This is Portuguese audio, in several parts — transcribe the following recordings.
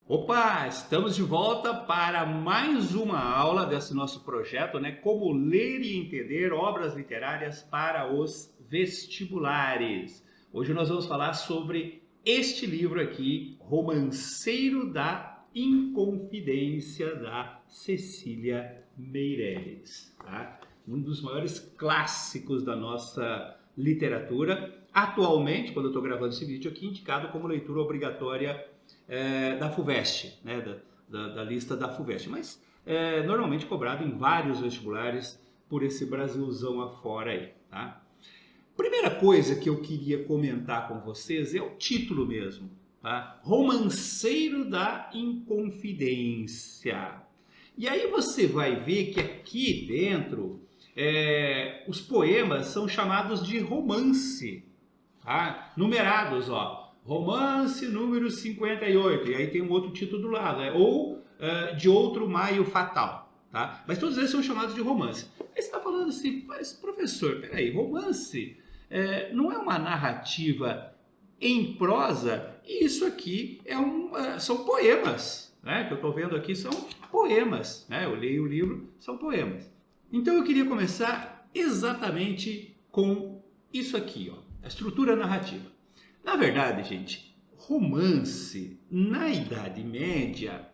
Opa, estamos de volta para mais uma aula desse nosso projeto, né? Como ler e entender obras literárias para os vestibulares. Hoje nós vamos falar sobre este livro aqui, Romanceiro da Inconfidência, da Cecília Meirelles, tá? Um dos maiores clássicos da nossa literatura. Atualmente, quando eu estou gravando esse vídeo aqui, indicado como leitura obrigatória da FUVEST, né, da lista da FUVEST, mas normalmente cobrado em vários vestibulares por esse Brasilzão afora aí, tá? Primeira coisa que eu queria comentar com vocês é o título mesmo, tá? Romanceiro da Inconfidência. E aí você vai ver que aqui dentro os poemas são chamados de romance, tá? Numerados, ó. Romance número 58, e aí tem um outro título do lado, ou De Outro Maio Fatal, tá? Mas todos eles são chamados de romance. Aí você está falando assim, mas professor, peraí, romance não é uma narrativa em prosa? Isso aqui são poemas, né? Que eu estou vendo aqui são poemas, né? Eu leio o livro, são poemas. Então eu queria começar exatamente com isso aqui, ó, a estrutura narrativa. Na verdade, gente, romance na Idade Média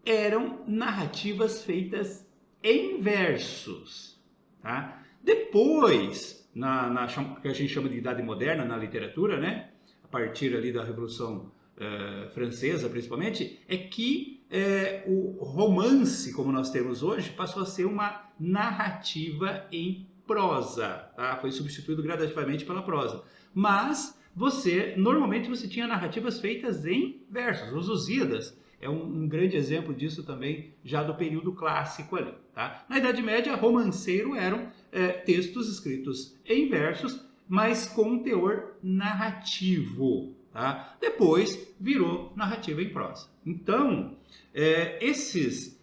eram narrativas feitas em versos, tá? Depois, que a gente chama de Idade Moderna na literatura, né? A partir ali da Revolução Francesa, principalmente, é que o romance, como nós temos hoje, passou a ser uma narrativa em prosa, tá? Foi substituído gradativamente pela prosa. Mas normalmente você tinha narrativas feitas em versos. Os Lusíadas é um grande exemplo disso também, já do período clássico ali, tá? Na Idade Média, romanceiro eram textos escritos em versos, mas com um teor narrativo, tá? Depois virou narrativa em prosa. Então, esses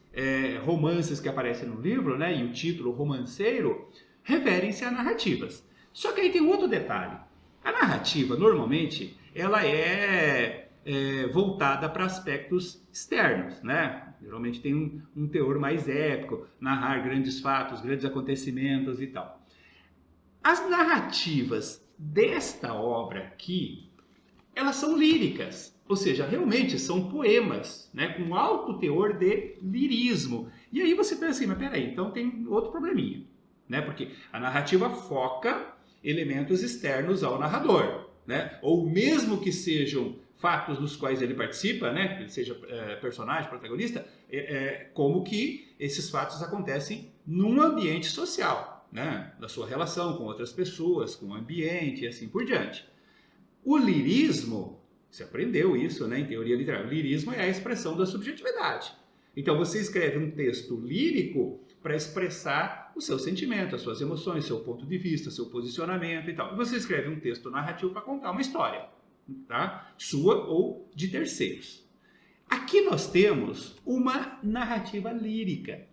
romances que aparecem no livro, né, e o título romanceiro, referem-se a narrativas. Só que aí tem outro detalhe. A narrativa, normalmente, ela é voltada para aspectos externos, né? Geralmente tem um teor mais épico, narrar grandes fatos, grandes acontecimentos e tal. As narrativas desta obra aqui, elas são líricas, ou seja, realmente são poemas, né? Com alto teor de lirismo. E aí você pensa assim, mas peraí, então tem outro probleminha, né? Porque a narrativa foca elementos externos ao narrador, né? Ou mesmo que sejam fatos dos quais ele participa, né? Que ele seja personagem, protagonista, como que esses fatos acontecem num ambiente social, né? Da sua relação com outras pessoas, com o ambiente e assim por diante. O lirismo, você aprendeu isso, né? Em teoria literária, o lirismo é a expressão da subjetividade. Então você escreve um texto lírico para expressar o seu sentimento, as suas emoções, seu ponto de vista, seu posicionamento e tal. E você escreve um texto narrativo para contar uma história, tá? Sua ou de terceiros. Aqui nós temos uma narrativa lírica,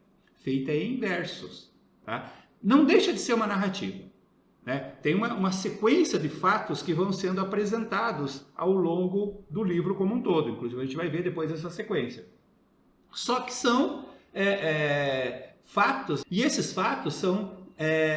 feita em versos, tá? Não deixa de ser uma narrativa, né? Tem uma sequência de fatos que vão sendo apresentados ao longo do livro como um todo. Inclusive a gente vai ver depois essa sequência. Só que são fatos, e esses fatos são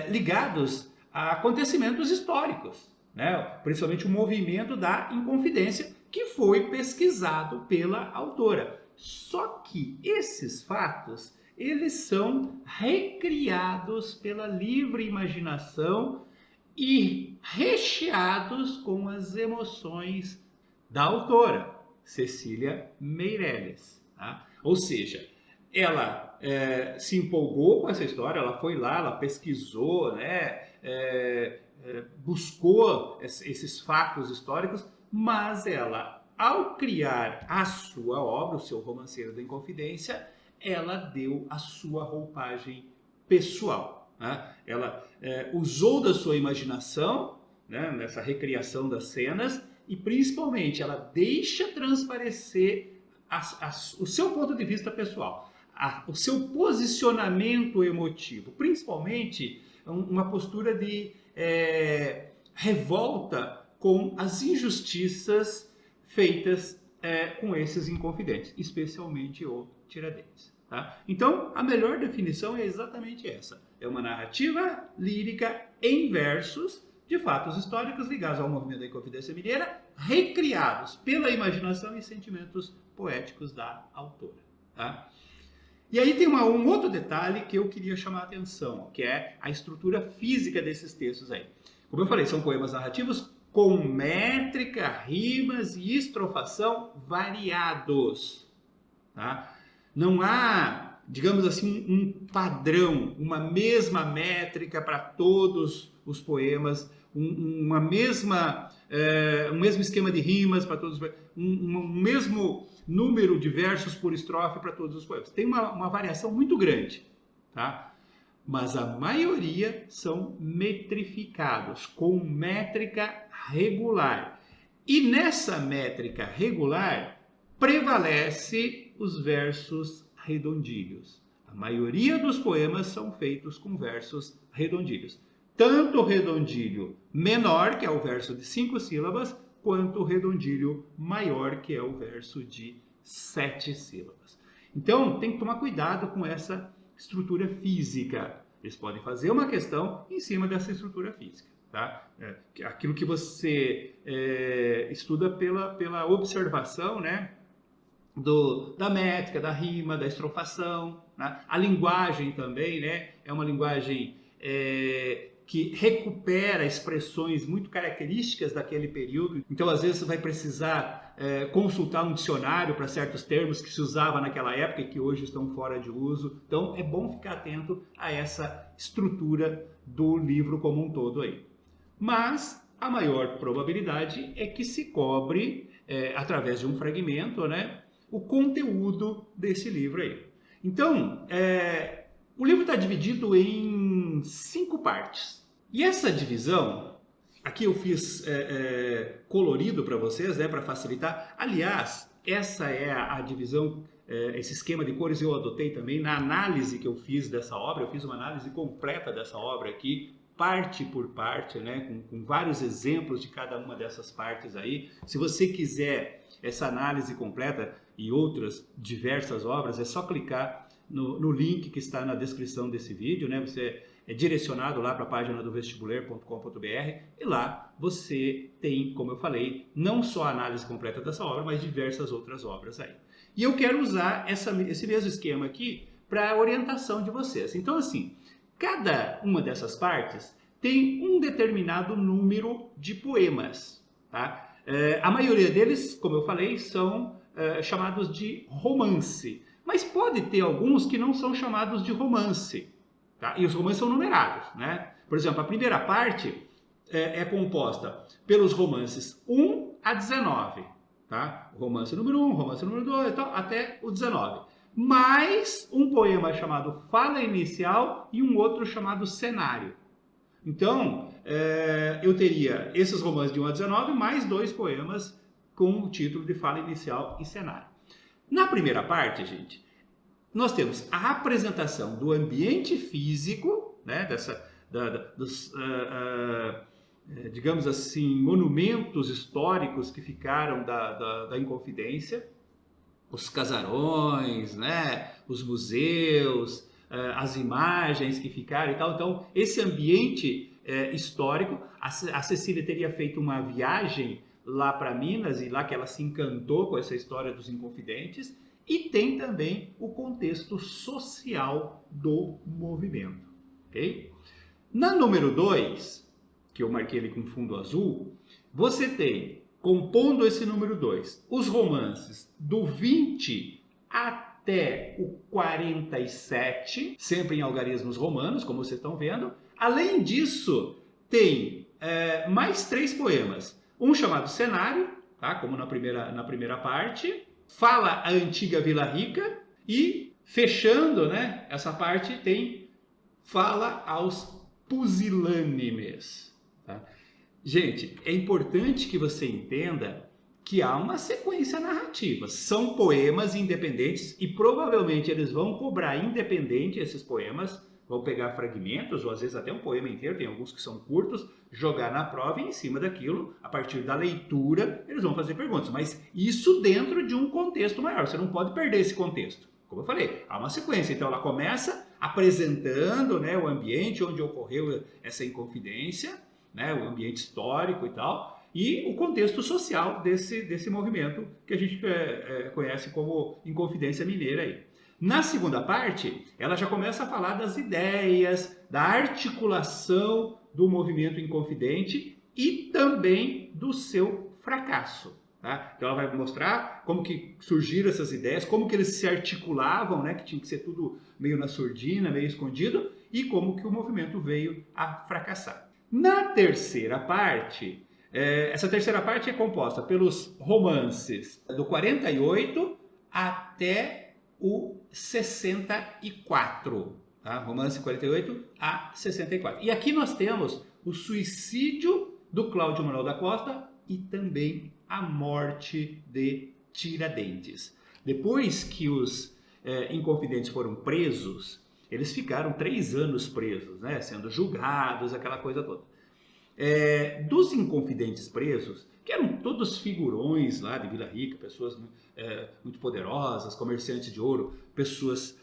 ligados a acontecimentos históricos, né? Principalmente o movimento da Inconfidência, que foi pesquisado pela autora. Só que esses fatos, eles são recriados pela livre imaginação e recheados com as emoções da autora, Cecília Meirelles, tá? Ou seja, ela se empolgou com essa história, ela foi lá, ela pesquisou, né, buscou esses fatos históricos, mas ela, ao criar a sua obra, o seu Romanceiro da Inconfidência, ela deu a sua roupagem pessoal, né? Ela usou da sua imaginação, né, nessa recriação das cenas, e principalmente ela deixa transparecer o seu ponto de vista pessoal, o seu posicionamento emotivo, principalmente uma postura de revolta com as injustiças feitas com esses inconfidentes, especialmente o Tiradentes. Tá? Então, a melhor definição é exatamente essa. É uma narrativa lírica em versos de fatos históricos ligados ao movimento da Inconfidência Mineira, recriados pela imaginação e sentimentos poéticos da autora. Tá? E aí tem um outro detalhe que eu queria chamar a atenção, que é a estrutura física desses textos aí. Como eu falei, são poemas narrativos com métrica, rimas e estrofação variados. Tá? Não há, digamos assim, um padrão, uma mesma métrica para todos os poemas, um mesmo esquema de rimas para todos os poemas, um mesmo número de versos por estrofe para todos os poemas. Tem uma variação muito grande, tá? Mas a maioria são metrificados, com métrica regular. E nessa métrica regular prevalece os versos redondilhos. A maioria dos poemas são feitos com versos redondilhos. Tanto o redondilho menor, que é o verso de 5 sílabas, quanto o redondilho maior, que é o verso de 7 sílabas. Então, tem que tomar cuidado com essa estrutura física. Eles podem fazer uma questão em cima dessa estrutura física. Tá? Aquilo que você estuda pela observação, né? Da métrica, da rima, da estrofação. Né? A linguagem também, né? É uma linguagem que recupera expressões muito características daquele período. Então, às vezes, você vai precisar consultar um dicionário para certos termos que se usava naquela época e que hoje estão fora de uso. Então, é bom ficar atento a essa estrutura do livro como um todo aí. Mas a maior probabilidade é que se cobre, através de um fragmento, né, o conteúdo desse livro aí. Então, o livro está dividido em 5 partes. E essa divisão, aqui eu fiz colorido para vocês, né, para facilitar. Aliás, essa é a divisão, esse esquema de cores eu adotei também na análise que eu fiz dessa obra. Eu fiz uma análise completa dessa obra aqui, parte por parte, né, com vários exemplos de cada uma dessas partes aí. Se você quiser essa análise completa e outras diversas obras, é só clicar no link que está na descrição desse vídeo, né? Você é direcionado lá para a página do vestibuler.com.br e lá você tem, como eu falei, não só a análise completa dessa obra, mas diversas outras obras aí. E eu quero usar esse mesmo esquema aqui para a orientação de vocês. Então, assim, cada uma dessas partes tem um determinado número de poemas, tá? A maioria deles, como eu falei, são chamados de romance. Mas pode ter alguns que não são chamados de romance. Tá? E os romances são numerados. Né? Por exemplo, a primeira parte é composta pelos romances 1 a 19. Tá? Romance número 1, romance número 2, então, até o 19. Mais um poema chamado Fala Inicial e um outro chamado Cenário. Então, eu teria esses romances de 1 a 19, mais 2 poemas com o título de Fala Inicial e Cenário. Na primeira parte, gente, nós temos a apresentação do ambiente físico, né, dos, digamos assim, monumentos históricos que ficaram da Inconfidência, os casarões, né, os museus, as imagens que ficaram e tal. Então, esse ambiente histórico, a Cecília teria feito uma viagem lá para Minas e lá que ela se encantou com essa história dos Inconfidentes, e tem também o contexto social do movimento. Okay? Na número 2, que eu marquei ele com fundo azul, você tem, compondo esse número 2, os romances do 20 até o 47, sempre em algarismos romanos, como vocês estão vendo. Além disso, tem mais 3 poemas. Um chamado Cenário, tá? Como na primeira parte, Fala a Antiga Vila Rica e, fechando, né, essa parte, tem Fala aos Pusilânimes. Tá? Gente, é importante que você entenda que há uma sequência narrativa. São poemas independentes e provavelmente eles vão cobrar independente esses poemas vão pegar fragmentos, ou às vezes até um poema inteiro, tem alguns que são curtos, jogar na prova e em cima daquilo, a partir da leitura, eles vão fazer perguntas. Mas isso dentro de um contexto maior, você não pode perder esse contexto. Como eu falei, há uma sequência, então ela começa apresentando, né, o ambiente onde ocorreu essa inconfidência, né, o ambiente histórico e tal, e o contexto social desse movimento que a gente conhece como Inconfidência Mineira aí. Na segunda parte, ela já começa a falar das ideias, da articulação do movimento inconfidente e também do seu fracasso. Tá? Então ela vai mostrar como que surgiram essas ideias, como que eles se articulavam, né? Que tinha que ser tudo meio na surdina, meio escondido, e como que o movimento veio a fracassar. Na terceira parte, essa terceira parte é composta pelos romances do 48 até o 64, tá? Romance 48 a 64. E aqui nós temos o suicídio do Cláudio Manuel da Costa e também a morte de Tiradentes. Depois que os inconfidentes foram presos, eles ficaram 3 anos presos, né? Sendo julgados, aquela coisa toda. Dos inconfidentes presos, que eram todos figurões lá de Vila Rica, pessoas muito poderosas, comerciantes de ouro, pessoas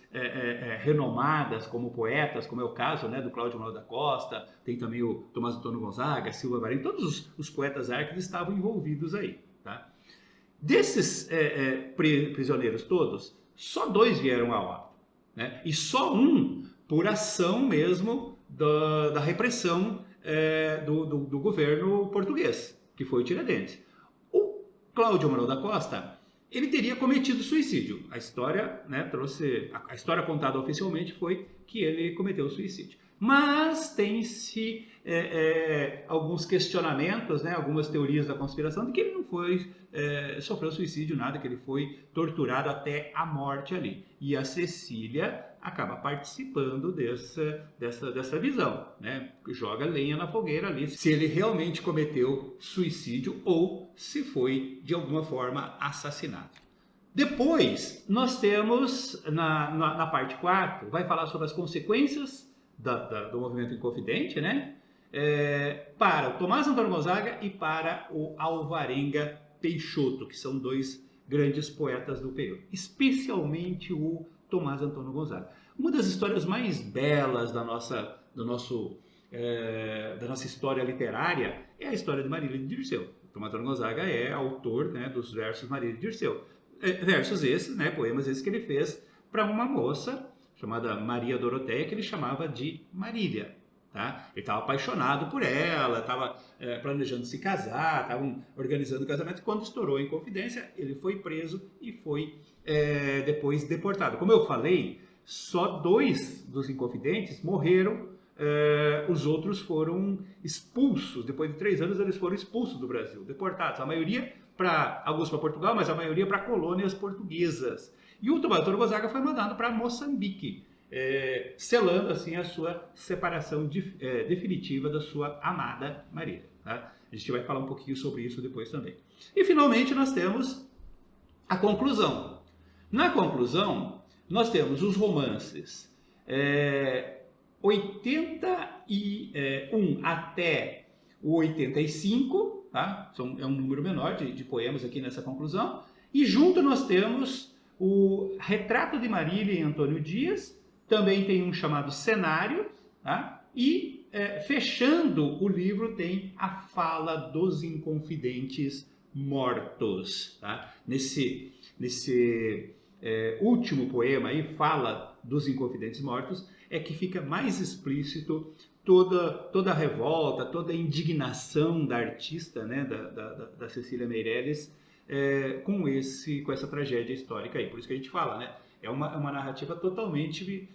renomadas como poetas, como é o caso, né, do Cláudio Manuel da Costa, tem também o Tomás Antônio Gonzaga, Silva Marinho, todos os poetas árcades estavam envolvidos aí. Tá? Desses prisioneiros todos, só 2 vieram a óbito, né? E só um por ação mesmo da repressão do governo português, que foi o Tiradentes. O Cláudio Manuel da Costa, ele teria cometido suicídio. A história, né, a história contada oficialmente foi que ele cometeu suicídio. Mas tem-se alguns questionamentos, né, algumas teorias da conspiração de que ele não sofreu suicídio, nada, que ele foi torturado até a morte ali. E a Cecília acaba participando dessa visão, né? Joga lenha na fogueira ali, se ele realmente cometeu suicídio ou se foi, de alguma forma, assassinado. Depois, nós temos, na parte 4, vai falar sobre as consequências do movimento inconfidente, né? Para o Tomás Antônio Gonzaga e para o Alvarenga Peixoto, que são 2 grandes poetas do período, especialmente o Tomás Antônio Gonzaga. Uma das histórias mais belas da nossa história literária é a história de Marília de Dirceu. O Tomás Antônio Gonzaga é autor, né, dos versos Marília de Dirceu. Versos esses, né, poemas esses que ele fez para uma moça chamada Maria Doroteia, que ele chamava de Marília. Tá? Ele estava apaixonado por ela, estava planejando se casar, estavam organizando o casamento. Quando estourou a Inconfidência, ele foi preso e foi depois deportado. Como eu falei, só 2 dos inconfidentes morreram, os outros foram expulsos. Depois de 3 anos, eles foram expulsos do Brasil, deportados. A maioria alguns para Portugal, mas a maioria para colônias portuguesas. E o Tomás Antônio Gonzaga foi mandado para Moçambique, selando assim a sua separação definitiva da sua amada Marília. Tá? A gente vai falar um pouquinho sobre isso depois também. E finalmente nós temos a conclusão. Na conclusão, nós temos os romances 81 até o 85, tá? É um número menor de poemas aqui nessa conclusão. E junto nós temos o Retrato de Marília em Antônio Dias, também tem um chamado Cenário, tá? E fechando o livro tem a Fala dos Inconfidentes Mortos. Tá? Nesse último poema aí, Fala dos Inconfidentes Mortos, é que fica mais explícito toda a revolta, toda a indignação da artista, né, da Cecília Meirelles, com essa tragédia histórica aí. Por isso que a gente fala, né? É uma narrativa totalmente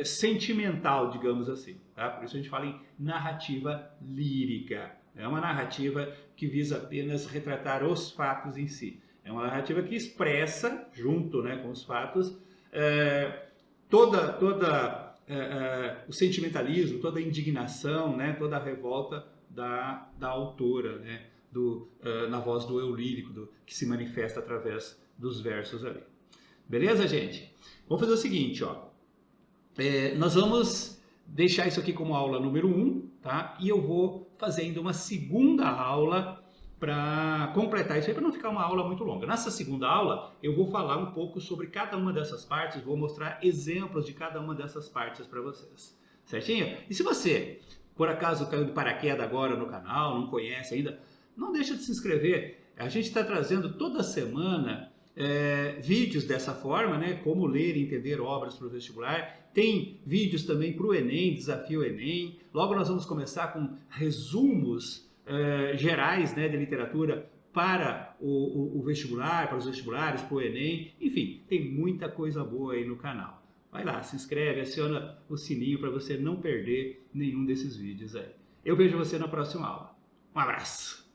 sentimental, digamos assim. Tá? Por isso a gente fala em narrativa lírica. É uma narrativa que visa apenas retratar os fatos em si. É uma narrativa que expressa, junto, né, com os fatos, toda o sentimentalismo, toda a indignação, né, toda a revolta da autora, né, na voz do eu lírico, que se manifesta através dos versos ali. Beleza, gente? Vamos fazer o seguinte, ó. Nós vamos deixar isso aqui como aula número 1, tá? E eu vou fazer ainda uma segunda aula para completar isso aí, para não ficar uma aula muito longa. Nessa segunda aula, eu vou falar um pouco sobre cada uma dessas partes, vou mostrar exemplos de cada uma dessas partes para vocês. Certinho? E se você, por acaso, caiu de paraquedas agora no canal, não conhece ainda, não deixa de se inscrever. A gente está trazendo toda semana vídeos dessa forma, né? Como ler e entender obras para o vestibular. Tem vídeos também para o Enem, Desafio Enem. Logo nós vamos começar com resumos gerais, né, de literatura para o vestibular, para os vestibulares, para o Enem. Enfim, tem muita coisa boa aí no canal. Vai lá, se inscreve, aciona o sininho para você não perder nenhum desses vídeos aí. Eu vejo você na próxima aula. Um abraço!